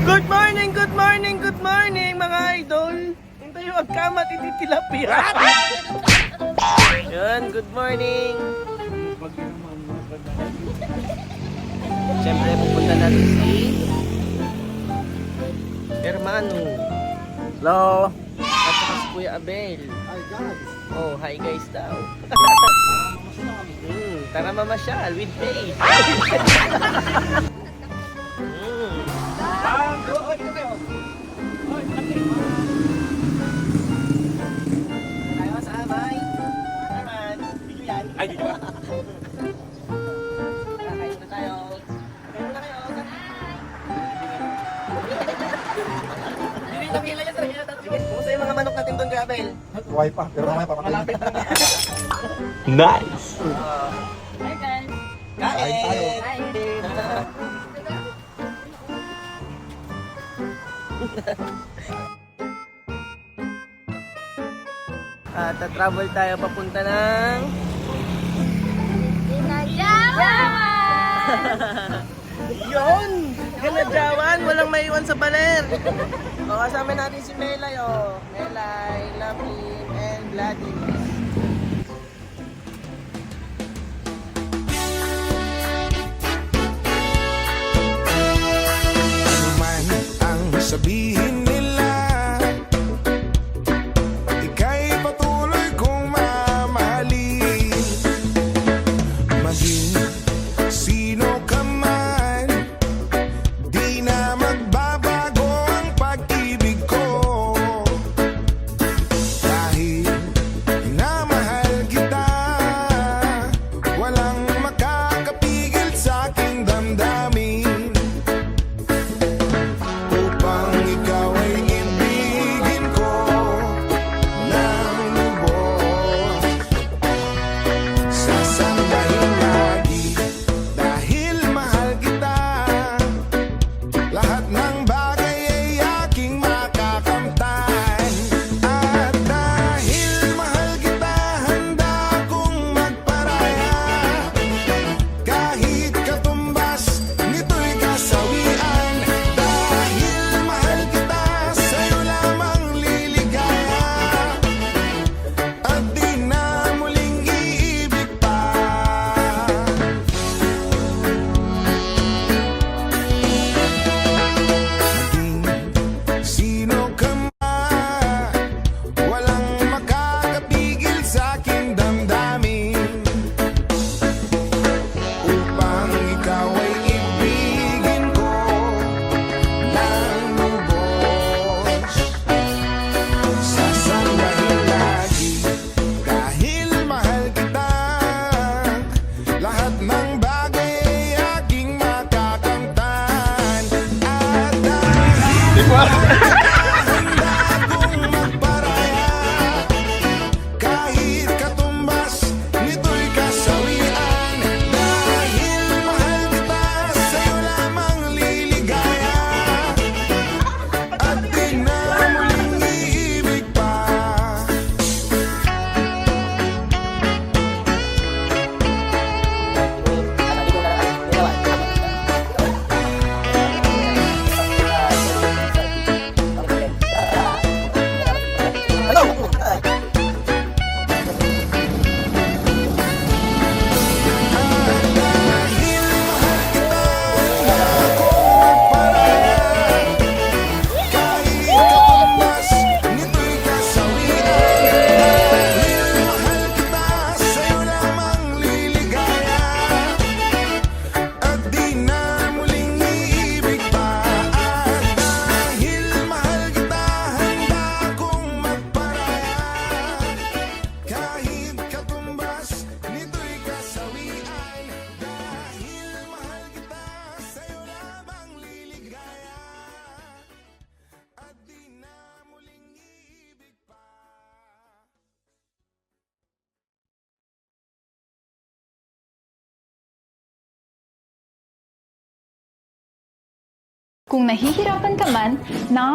Good morning, good morning, good morning mga idol. Ito yung agkamat, hindi tilapia. Yan, good morning. Siyempre pupunta natin si Hermano. Hello. At saka si Kuya Abel. Hi guys! Oh, hi guys daw. Tara mamasyal with Faith. Tayo sa abay. Naman, video yan. Ay, video. Kakain na tayo. Kakain na kayo. Hindi na pila yan. Kumusta yung mga manok natin doon, Kuya Abel? Buhay pa, pero mamaya papatay. Nice! Hi guys! Kain tayo. At travel tayo papunta ng Yun! Ganadyawan! Walang maiwan sa baler! O, kasama natin si Melay, o. Melay, Lapin, and Gladys. Ano man ang sabihin nila, ika'y patuloy kong mamahalin. Maging sino ka man, di na magbabago ang pag-ibig ko. Dahil minamahal kita, walang makakapigil sa aking damdamin. Upang ikaw ay ibigin ko ng lubos, sasambahin lagi dahil mahal kita. Lahat ng bagay ay aking makakamtan. At dahil mahal kita, handa kong magparaya. Kahit katumbas, nito'y kasawian. Dahil mahal kita, sa'yo lamang liligaya. At di na muling iibig pa. Maging sino ka man, walang makakapigil sa aking damdamin. Upang ikaw ay ibigin ko ng lubos, sasambahin lagi dahil mahal kita. Lahat ng bagay ay aking makakamtan. At dahil handa kong magparaya, kahit katumbas, nito'y kasawian. Dahil mahal kita, sa'yo lamang liligaya. At di na muling iibig pa. Dahil mahal kita, handa kong magparaya. Kahit katumbas, nito'y kasawian. Dahil mahal kita, sa'yo lamang liligaya. At di na muling iibig pa. At dahil mahal kita, handa kong magparaya. Kahit katumbas, nito'y kasawian. Dahil mahal kita, sa'yo lamang liligaya. At di na muling iibig pa. Kung nahihirapan ka man na